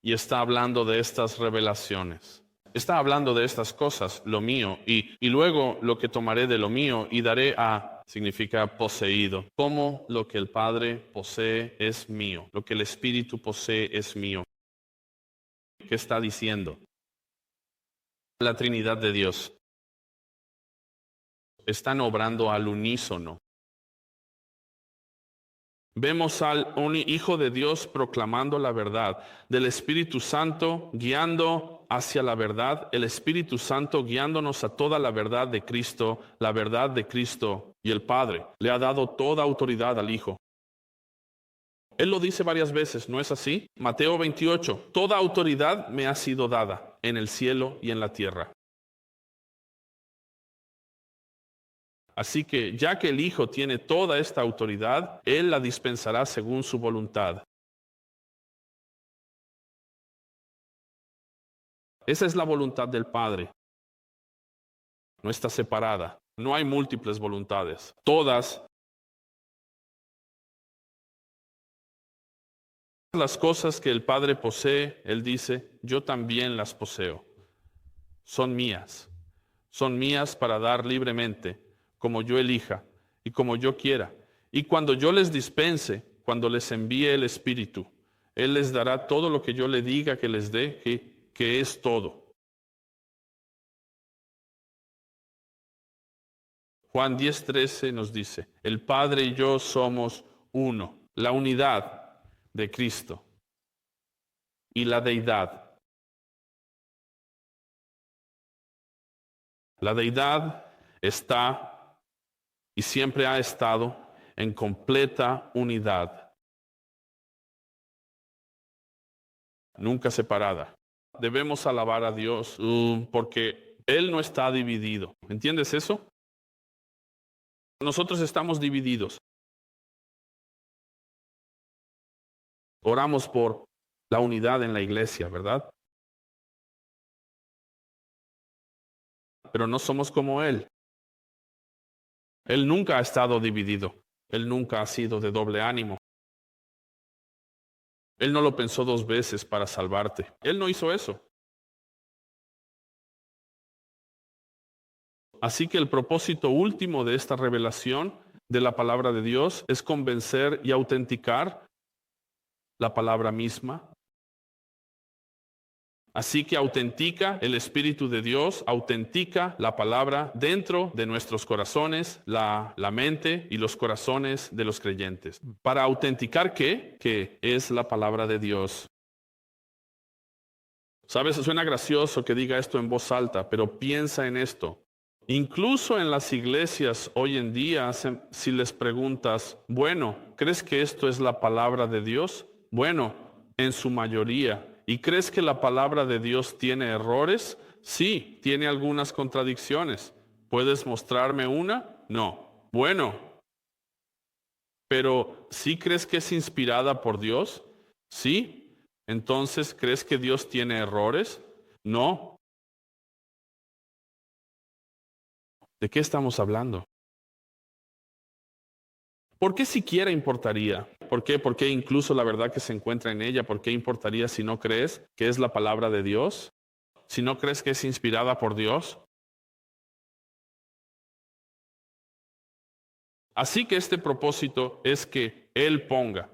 Y está hablando de estas revelaciones. Está hablando de estas cosas, lo mío, y luego lo que tomaré de lo mío y daré a, significa poseído. Como lo que el Padre posee es mío, lo que el Espíritu posee es mío. ¿Qué está diciendo? La Trinidad de Dios. Están obrando al unísono. Vemos al un Hijo de Dios proclamando la verdad, del Espíritu Santo guiando hacia la verdad, el Espíritu Santo guiándonos a toda la verdad de Cristo y el Padre le ha dado toda autoridad al Hijo. Él lo dice varias veces, ¿no es así? Mateo 28, toda autoridad me ha sido dada en el cielo y en la tierra. Así que ya que el Hijo tiene toda esta autoridad, Él la dispensará según su voluntad. Esa es la voluntad del Padre. No está separada. No hay múltiples voluntades. Todas las cosas que el Padre posee, Él dice, yo también las poseo. Son mías. Son mías para dar libremente, como yo elija y como yo quiera. Y cuando yo les dispense, cuando les envíe el Espíritu, Él les dará todo lo que yo le diga que les dé, que es todo. Juan 10:13 nos dice, el Padre y yo somos uno. La unidad de Cristo y la deidad. La deidad está y siempre ha estado en completa unidad. nunca separada. Debemos alabar a Dios porque Él no está dividido. ¿Entiendes eso? Nosotros estamos divididos. Oramos por la unidad en la iglesia, ¿verdad? Pero no somos como Él. Él nunca ha estado dividido. Él nunca ha sido de doble ánimo. Él no lo pensó 2 veces para salvarte. Él no hizo eso. Así que el propósito último de esta revelación de la palabra de Dios es convencer y autenticar la palabra misma. Así que autentica el Espíritu de Dios, autentica la palabra dentro de nuestros corazones, la mente y los corazones de los creyentes. ¿Para autenticar qué? Que es la palabra de Dios. Sabes, suena gracioso que diga esto en voz alta, pero piensa en esto. Incluso en las iglesias hoy en día, si les preguntas, bueno, ¿crees que esto es la palabra de Dios? Bueno, en su mayoría. ¿Y crees que la palabra de Dios tiene errores? Sí, tiene algunas contradicciones. ¿Puedes mostrarme una? No. Bueno, pero ¿sí crees que es inspirada por Dios? Sí. Entonces, ¿crees que Dios tiene errores? No. ¿De qué estamos hablando? ¿Por qué siquiera importaría? ¿Por qué? Porque incluso la verdad que se encuentra en ella, ¿por qué importaría si no crees que es la palabra de Dios? Si no crees que es inspirada por Dios. Así que este propósito es que Él ponga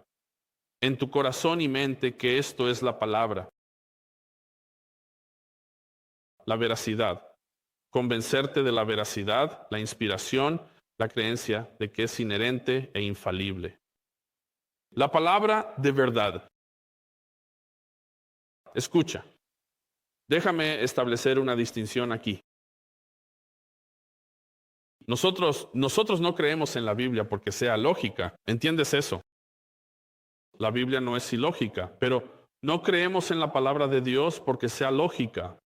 en tu corazón y mente que esto es la palabra. La veracidad. Convencerte de la veracidad, la inspiración, la creencia de que es inherente e infalible. La palabra de verdad. Escucha, déjame establecer una distinción aquí. Nosotros no creemos en la Biblia porque sea lógica. ¿Entiendes eso? La Biblia no es ilógica, pero no creemos en la palabra de Dios porque sea lógica.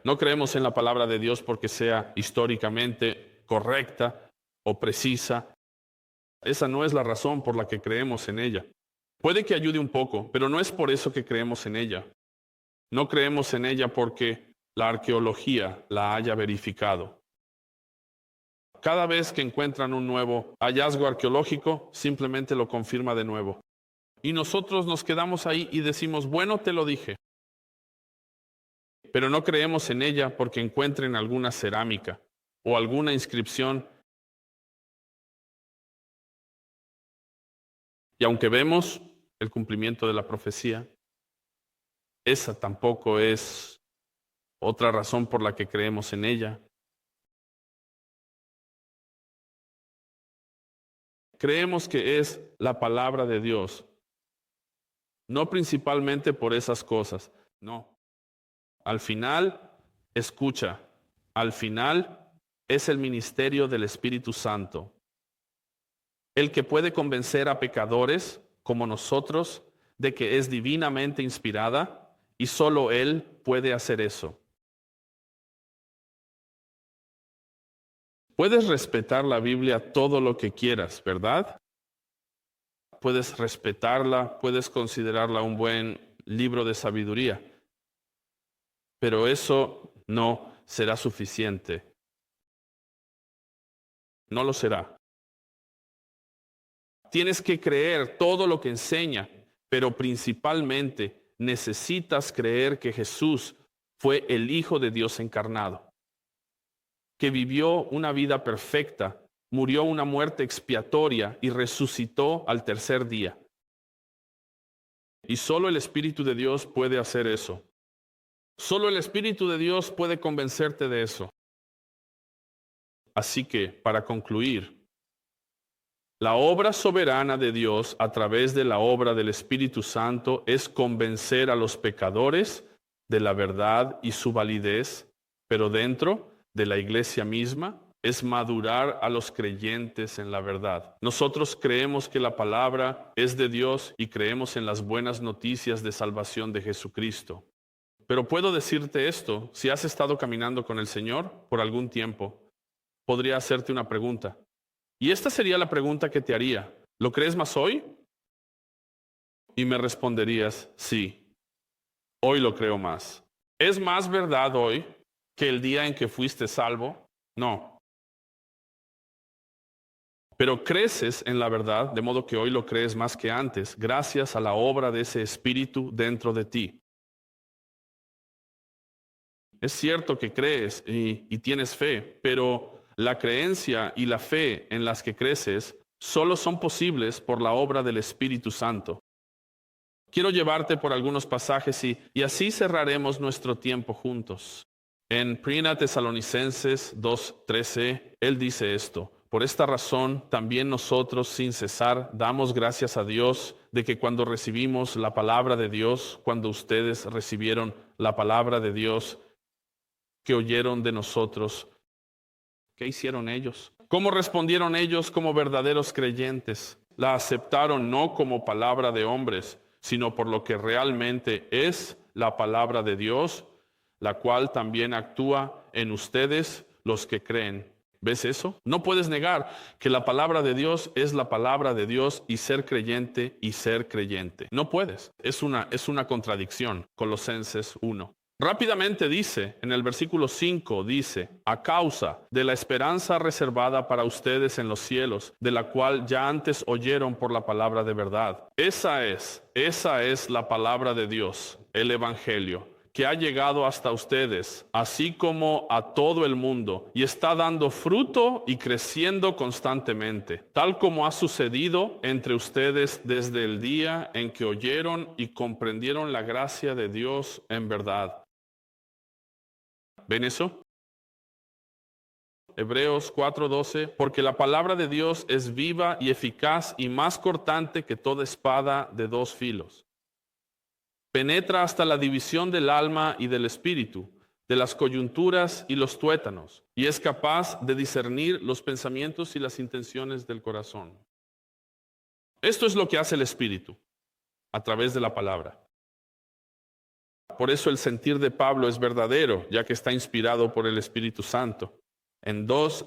No creemos en la palabra de Dios porque sea históricamente correcta o precisa. Esa no es la razón por la que creemos en ella. Puede que ayude un poco, pero no es por eso que creemos en ella. No creemos en ella porque la arqueología la haya verificado. Cada vez que encuentran un nuevo hallazgo arqueológico, simplemente lo confirma de nuevo. Y nosotros nos quedamos ahí y decimos, bueno, te lo dije. Pero no creemos en ella porque encuentren alguna cerámica o alguna inscripción. Y aunque vemos el cumplimiento de la profecía, esa tampoco es otra razón por la que creemos en ella. Creemos que es la palabra de Dios, no principalmente por esas cosas, no. Al final, escucha, al final es el ministerio del Espíritu Santo, el que puede convencer a pecadores como nosotros de que es divinamente inspirada y solo Él puede hacer eso. Puedes respetar la Biblia todo lo que quieras, ¿verdad? Puedes respetarla, puedes considerarla un buen libro de sabiduría, pero eso no será suficiente. No lo será. Tienes que creer todo lo que enseña, pero principalmente necesitas creer que Jesús fue el Hijo de Dios encarnado, que vivió una vida perfecta, murió una muerte expiatoria y resucitó al tercer día. Y solo el Espíritu de Dios puede hacer eso. Solo el Espíritu de Dios puede convencerte de eso. Así que, para concluir, la obra soberana de Dios a través de la obra del Espíritu Santo es convencer a los pecadores de la verdad y su validez, pero dentro de la iglesia misma, es madurar a los creyentes en la verdad. Nosotros creemos que la palabra es de Dios y creemos en las buenas noticias de salvación de Jesucristo. Pero puedo decirte esto, si has estado caminando con el Señor por algún tiempo, podría hacerte una pregunta. Y esta sería la pregunta que te haría. ¿Lo crees más hoy? Y me responderías, sí, hoy lo creo más. ¿Es más verdad hoy que el día en que fuiste salvo? No. Pero creces en la verdad, de modo que hoy lo crees más que antes, gracias a la obra de ese Espíritu dentro de ti. Es cierto que crees y tienes fe, pero la creencia y la fe en las que creces solo son posibles por la obra del Espíritu Santo. Quiero llevarte por algunos pasajes y así cerraremos nuestro tiempo juntos. En 1 Tesalonicenses 2:13, él dice esto: por esta razón, también nosotros sin cesar damos gracias a Dios de que cuando recibimos la palabra de Dios, cuando ustedes recibieron la palabra de Dios que oyeron de nosotros, ¿qué hicieron ellos? ¿Cómo respondieron ellos como verdaderos creyentes? La aceptaron no como palabra de hombres, sino por lo que realmente es la palabra de Dios, la cual también actúa en ustedes los que creen. ¿Ves eso? No puedes negar que la palabra de Dios es la palabra de Dios y ser creyente y ser creyente. No puedes. Es una contradicción. Colosenses 1. Rápidamente dice, en el versículo 5, dice, a causa de la esperanza reservada para ustedes en los cielos, de la cual ya antes oyeron por la palabra de verdad. Esa es la palabra de Dios, el Evangelio, que ha llegado hasta ustedes, así como a todo el mundo, y está dando fruto y creciendo constantemente, tal como ha sucedido entre ustedes desde el día en que oyeron y comprendieron la gracia de Dios en verdad. ¿Ven eso? Hebreos 4:12, porque la palabra de Dios es viva y eficaz y más cortante que toda espada de dos filos. Penetra hasta la división del alma y del espíritu, de las coyunturas y los tuétanos, y es capaz de discernir los pensamientos y las intenciones del corazón. Esto es lo que hace el Espíritu a través de la palabra. Por eso el sentir de Pablo es verdadero, ya que está inspirado por el Espíritu Santo. En 2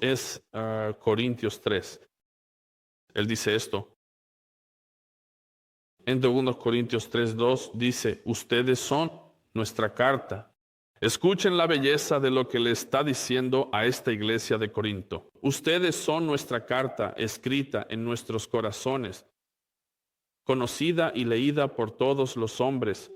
Corintios 3. Él dice esto. En 2 Corintios 3:2 dice, ustedes son nuestra carta. Escuchen la belleza de lo que le está diciendo a esta iglesia de Corinto. Ustedes son nuestra carta escrita en nuestros corazones, conocida y leída por todos los hombres.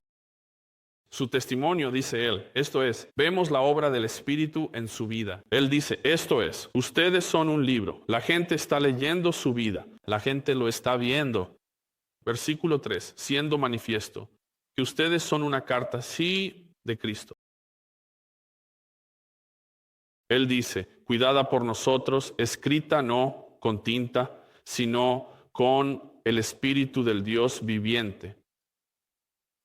Su testimonio, dice él, esto es, vemos la obra del Espíritu en su vida. Él dice, esto es, ustedes son un libro. La gente está leyendo su vida. La gente lo está viendo. Versículo 3, siendo manifiesto que ustedes son una carta, sí, de Cristo. Él dice, cuidada por nosotros, escrita no con tinta, sino con el Espíritu del Dios viviente,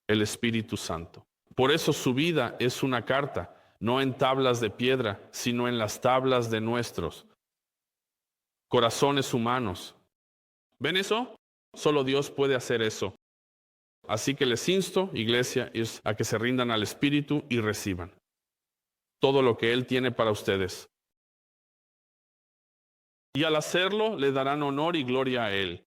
el Espíritu Santo. Por eso su vida es una carta, no en tablas de piedra, sino en las tablas de nuestros corazones humanos. ¿Ven eso? Solo Dios puede hacer eso. Así que les insto, iglesia, a que se rindan al Espíritu y reciban todo lo que Él tiene para ustedes. Y al hacerlo, le darán honor y gloria a Él.